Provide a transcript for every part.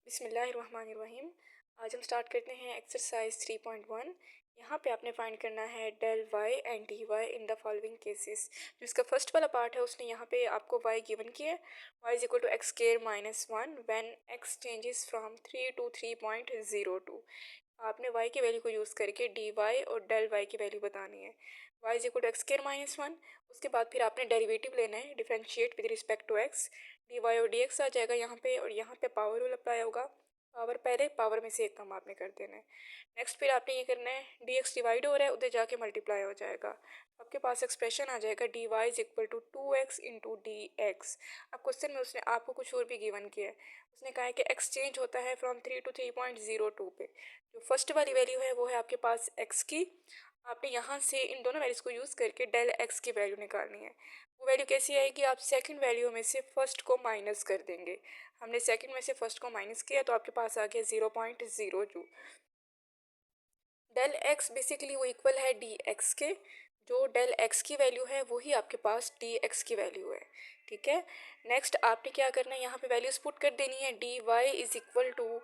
बिस्मिल्लाहिर्रहमानिर्रहीम। आज हम स्टार्ट करते हैं एक्सरसाइज 3.1। यहाँ पे आपने फाइंड करना है del y and d y in the following cases. जो इसका फर्स्ट वाला पार्ट है उसने यहाँ पे आपको वाई गिवन किया है, y is equal to x square minus one when x changes from 3 to 3.02। आपने y की वैल्यू को यूज़ करके डी वाई और डेल वाई की वैल्यू बतानी है। y is equal to x square minus one. उसके बाद फिर आपने डेरिवेटिव लेना है, differentiate with respect to x। D y और डी एक्स आ जाएगा यहाँ पे, और यहाँ पे पावर रूल अप्लाई होगा। पावर पहले, पावर में से एक कम आपने कर देना है। नेक्स्ट फिर आपने ये करना है, डी एक्स डिवाइड हो रहा है, उधर जाके मल्टीप्लाई हो जाएगा। आपके पास एक्सप्रेशन आ जाएगा d y is equal to 2x into d x. अब क्वेश्चन में उसने आपको कुछ और भी गिवन किया है। उसने कहा है कि एक्स चेंज होता है फ्रॉम 3 to 3.02 पे। जो फर्स्ट वाली वैल्यू है वो है आपके पास एक्स की। आपने यहाँ से इन दोनों वैल्यूज़ को यूज़ करके डेल एक्स की वैल्यू निकालनी है। वो वैल्यू कैसी आएगी, आप सेकंड वैल्यू में से फर्स्ट को माइनस कर देंगे। हमने सेकंड में से फर्स्ट को माइनस किया तो आपके पास आ गया 0.02। डेल एक्स बेसिकली वो इक्वल है डी एक्स के। जो डेल एक्स की वैल्यू है वही आपके पास डी एक्स की वैल्यू है। ठीक है। नेक्स्ट आपने क्या करना है, यहाँ पे वैल्यूज पुट कर देनी है। D y is equal to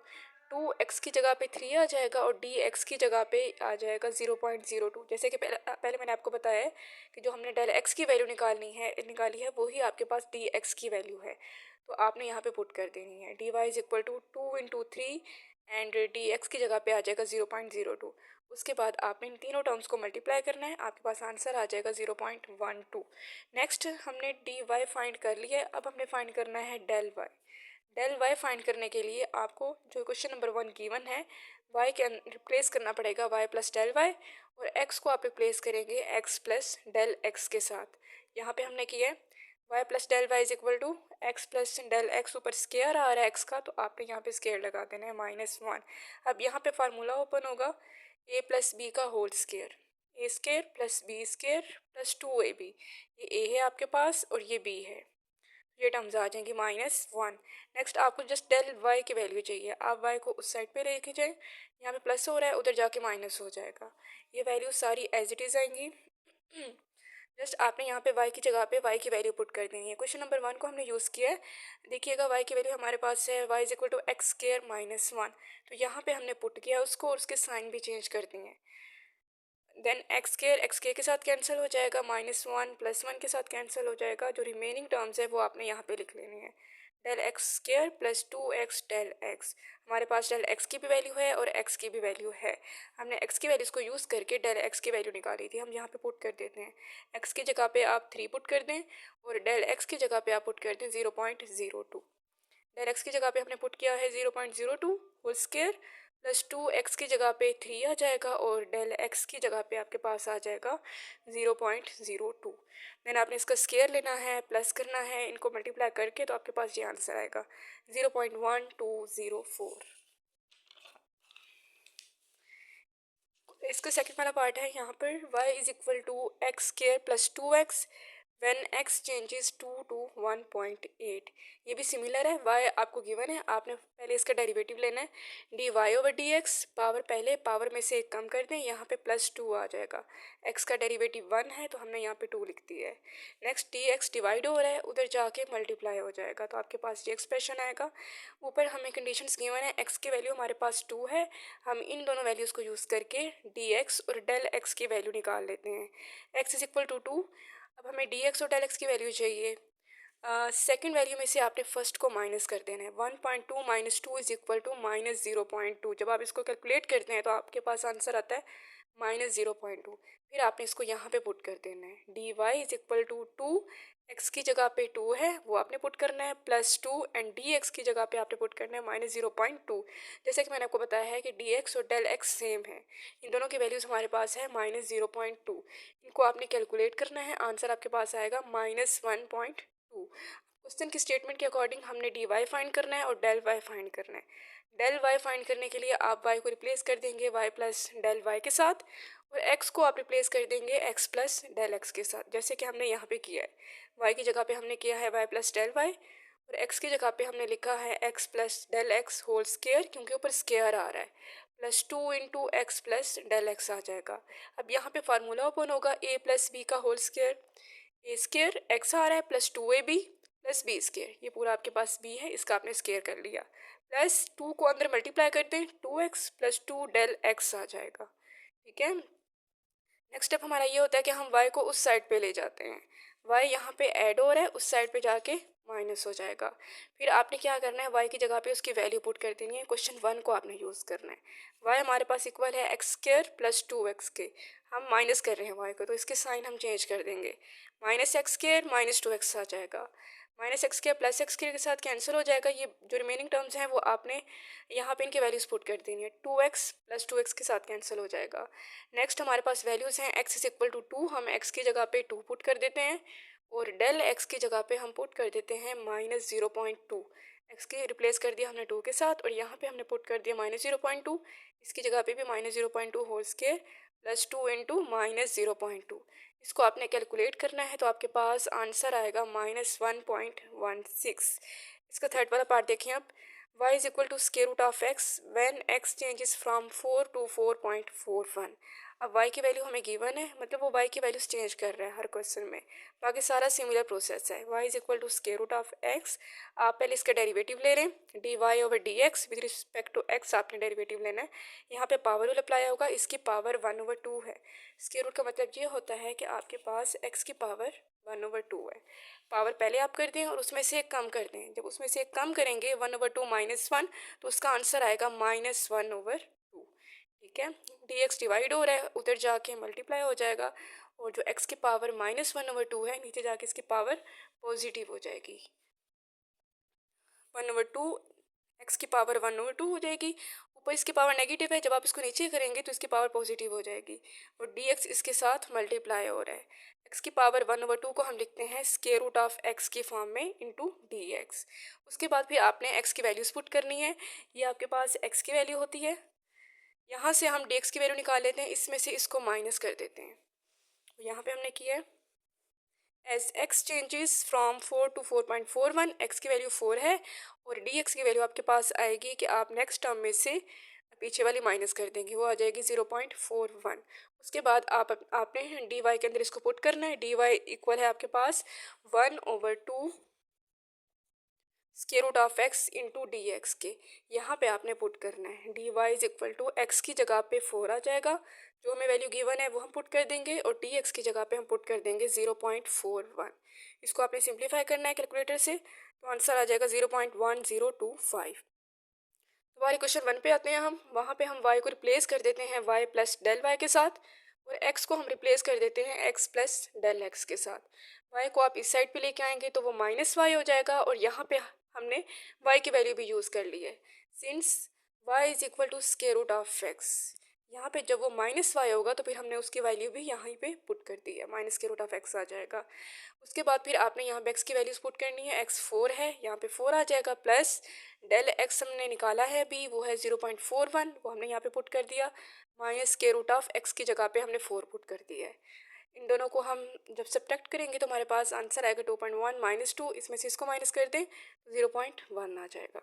2x की जगह पे 3 आ जाएगा और डी एक्स की जगह पे आ जाएगा 0.02। जैसे कि पहले मैंने आपको बताया है कि जो हमने डेल एक्स की वैल्यू निकाली है वही आपके पास डी एक्स की वैल्यू है। तो आपने यहाँ पे पुट कर देनी है d y is equal to 2 into 3 and d x की जगह पे आ जाएगा 0.02। उसके बाद आपने इन तीनों टर्म्स को मल्टीप्लाई करना है, आपके पास आंसर आ जाएगा 0.12। नेक्स्ट हमने डी वाई फाइंड कर लिया है, अब हमने फाइंड करना है del y. Del y find करने के लिए आपको जो क्वेश्चन नंबर 1 गिवन है, वाई के रिप्लेस करना पड़ेगा वाई प्लस डेल वाई, और एक्स को आप रिप्लेस करेंगे एक्स प्लस डेल एक्स के साथ। यहाँ पे हमने किया है Y plus del y is equal to x plus del x, ऊपर स्केयर आ रहा है एक्स का तो आपने यहाँ पे स्केयर लगा देना है -1। अब यहाँ पे फार्मूला ओपन होगा ए प्लस बी का whole square, A square plus B square plus 2ab। ये ए है आपके पास और ये बी है, ये टर्म्स आ जाएंगी -1। नेक्स्ट आपको जस्ट डेल वाई की वैल्यू चाहिए, आप वाई को उस साइड पे लेके जाएं, यहाँ पे प्लस हो रहा है उधर जाके माइनस हो जाएगा। ये वैल्यू सारी एज इट इज़ आएंगी। जस्ट आपने यहाँ पे वाई की जगह पे वाई की वैल्यू पुट कर देनी है। क्वेश्चन नंबर 1 को हमने यूज़ किया है। देखिएगा वाई की वैल्यू हमारे पास है y is equal to x square -1। तो यहाँ पे हमने पुट किया उसको और उसके साइन भी चेंज कर दिए। देन एक्स स्केयर के साथ कैंसिल हो जाएगा, -1 प्लस 1 के साथ कैंसिल हो जाएगा। जो रिमेनिंग टर्म्स है वो आपने यहाँ पे लिख लेनी है। Del x square plus 2x del x. हमारे पास डेल एक्स की भी वैल्यू है और एक्स की भी वैल्यू है। हमने एक्स की वैल्यूज़ को यूज़ करके डेल एक्स की वैल्यू निकाली थी, हम यहाँ पे पुट कर देते हैं। एक्स की जगह पे आप 3 पुट कर दें और डेल एक्स की जगह पे आप पुट कर दें 0.02। डेल एक्स की जगह पे हमने पुट किया है 0.02 होल स्केयर प्लस 2x की जगह पे 3 आ जाएगा और डेल एक्स की जगह पे आपके पास आ जाएगा 0.02। देन आपने इसका स्केयर लेना है, प्लस करना है, इनको मल्टीप्लाई करके तो आपके पास ये आंसर आएगा 0.1204। इसका सेकंड वाला पार्ट है, यहाँ पर y is equal to x square plus 2x when x changes 2 to 1.8। ये भी सिमिलर है, y आपको गिवन है, आपने पहले इसका डेरिवेटिव लेना है। D y over d x, power पहले, पावर में से एक कम कर दें, यहाँ पे +2 आ जाएगा। x का डेरिवेटिव 1 है तो हमने यहाँ पे 2 लिख दिया है। नेक्स्ट डी एक्स डिवाइड हो रहा है, उधर जाके मल्टीप्लाई हो जाएगा तो आपके पास ये एक्सप्रेशन आएगा। ऊपर हमें कंडीशंस गिवन है, x की वैल्यू हमारे पास 2 है, हम इन दोनों वैल्यूज़ को यूज़ करके डी एक्स और डेल एक्स की वैल्यू निकाल लेते हैं। x is equal to 2। अब हमें डी एक्स और डेल एक्स की वैल्यू चाहिए। सेकेंड वैल्यू में से आपने फर्स्ट को माइनस कर देना है। 1.2 माइनस 2 इज इक्वल टू -0.2। जब आप इसको कैलकुलेट करते हैं तो आपके पास आंसर आता है -0.2। फिर आपने इसको यहाँ पे पुट कर देना है। D y is equal to 2, x की जगह पे 2 है वो आपने पुट करना है +2 एंड डी एक्स की जगह पे आपने पुट करना है -0.2। जैसे कि मैंने आपको बताया है कि डी एक्स और डेल एक्स सेम है, इन दोनों की वैल्यूज़ हमारे पास है -0.2। इनको आपने कैलकुलेट करना है, आंसर आपके पास आएगा -1.2। क्वेश्चन की स्टेटमेंट के अकॉर्डिंग हमने डी वाई फाइंड करना है और डेल वाई फाइंड करना है। डेल वाई फाइंड करने के लिए आप वाई को रिप्लेस कर देंगे वाई प्लस डेल वाई के साथ, और एक्स को आप रिप्लेस कर देंगे एक्स प्लस डेल एक्स के साथ, जैसे कि हमने यहाँ पे किया है। वाई की जगह पे हमने किया है वाई प्लस डेल वाई, और एक्स की जगह पे हमने लिखा है X plus del X whole square, क्योंकि ऊपर स्केयर आ रहा है, +2 into X plus del X आ जाएगा। अब यहाँ पे फार्मूला ओपन होगा, ए प्लस बी का whole square, A square X आ रहा है +2ab प्लस बी स्केयर, ये पूरा आपके पास बी है, इसका आपने स्केयर कर लिया, प्लस 2 को अंदर मल्टीप्लाई करते हैं, 2x प्लस 2 डेल x आ जाएगा। ठीक है, नेक्स्ट स्टेप हमारा ये होता है कि हम y को उस साइड पे ले जाते हैं, y यहाँ पे ऐड हो रहा है, उस साइड पे जाके माइनस हो जाएगा। फिर आपने क्या करना है, y की जगह पे उसकी वैल्यू पुट कर देनी है, क्वेश्चन 1 को आपने यूज़ करना है। y हमारे पास इक्वल है एक्स स्क्वायर प्लस 2x के, हम माइनस कर रहे हैं y को, तो इसके साइन हम चेंज कर देंगे, minus x square minus 2x आ जाएगा, minus x square plus x square के साथ कैंसिल हो जाएगा। ये जो रिमेनिंग टर्म्स हैं वो आपने यहाँ पे इनके वैल्यूज पुट कर देनी है, 2x प्लस 2x के साथ कैंसिल हो जाएगा। नेक्स्ट हमारे पास वैल्यूज़ हैं x इज इक्वल टू 2, हम x की जगह पे 2 पुट कर देते हैं, और डेल x की जगह पे हम पुट कर देते हैं माइनस 0.2, एक्स की रिप्लेस कर दिया हमने 2 के साथ, और यहाँ पे हमने पुट कर दिया माइनस 0.2, इसकी जगह पे भी minus 0.2 whole square plus 2 into minus 0.2। इसको आपने कैलकुलेट करना है, तो आपके पास आंसर आएगा माइनस 1.16। इसका थर्ड वाला पार्ट देखिए आप, y is equal to square root of x when x changes from 4 to 4.41। अब y की वैल्यू हमें गिवन है, मतलब वो y की वैल्यूज चेंज कर रहा है हर क्वेश्चन में, बाकी सारा सिमिलर प्रोसेस है। y is equal to square root of x, आप पहले इसका डेरिवेटिव ले रहे हैं, d y over d x with respect to x आपने डेरिवेटिव लेना है, यहाँ पे पावर रूल अप्लाई होगा, इसकी पावर 1/2 है। स्क्वायर रूट का मतलब ये होता है कि आपके पास x की पावर 1/2 है, पावर पहले आप कर दें और उसमें से एक कम कर दें, जब उसमें से एक कम करेंगे 1/2 माइनस 1, तो उसका आंसर आएगा -1/2। ठीक है, dx डिवाइड हो रहा है, उधर जाके मल्टीप्लाई हो जाएगा, और जो x की पावर -1/2 है, नीचे जाके इसकी पावर पॉजिटिव हो जाएगी, 1/2, एक्स की पावर 1/2 हो जाएगी, ऊपर इसकी पावर नेगेटिव है, जब आप इसको नीचे करेंगे तो इसकी पावर पॉजिटिव हो जाएगी, और dx इसके साथ मल्टीप्लाई हो रहा है। एक्स की पावर 1/2 को हम लिखते हैं स्क्वायर रूट ऑफ एक्स की फॉर्म में इंटू dx। उसके बाद फिर आपने एक्स की वैल्यूज पुट करनी है, ये आपके पास एक्स की वैल्यू होती है, यहाँ से हम dx की वैल्यू निकाल लेते हैं, इसमें से इसको माइनस कर देते हैं, यहाँ पे हमने किया है as x changes from 4 to 4.41, x की वैल्यू 4 है, और dx की वैल्यू आपके पास आएगी कि आप नेक्स्ट टर्म में से पीछे वाली माइनस कर देंगे, वो आ जाएगी 0.41। उसके बाद आपने डी वाई के अंदर इसको पुट करना है, डी वाई इक्वल है आपके पास 1/2 square root of x into d x के, यहाँ पे आपने पुट करना है, d y is equal to x की जगह पे 4 आ जाएगा, जो हमें वैल्यू गिवन है वो हम पुट कर देंगे, और डी एक्स की जगह पे हम पुट कर देंगे 0.41। इसको आपने सिंप्लीफाई करना है कैलकुलेटर से, तो आंसर आ जाएगा 0.1025। दोबारा क्वेश्चन 1 पे आते हैं हम, वहाँ पे हम y को रिप्लेस कर देते हैं y प्लस डेल y के साथ, और x को हम रिप्लेस कर देते हैं x प्लस डेल x के साथ। y को आप इस साइड पे लेके आएंगे तो वो माइनस y हो जाएगा, और यहाँ पे हमने y की वैल्यू भी यूज़ कर ली है, since y is equal to square root of x, यहाँ पे जब वो माइनस y होगा तो फिर हमने उसकी वैल्यू भी यहाँ पे पुट कर दी है, minus square root of x आ जाएगा। उसके बाद फिर आपने यहाँ पे x की वैल्यूज पुट करनी है, x 4 है, यहाँ पे 4 आ जाएगा, प्लस डेल x हमने निकाला है अभी, वो है 0.41, वो हमने यहाँ पे पुट कर दिया, minus square root of x की जगह पे हमने 4 पुट कर दिया है। इन दोनों को हम जब सब्ट्रैक्ट करेंगे तो हमारे पास आंसर आएगा 2.1 माइनस 2, इसमें से इसको माइनस कर दें तो 0.1 आ जाएगा।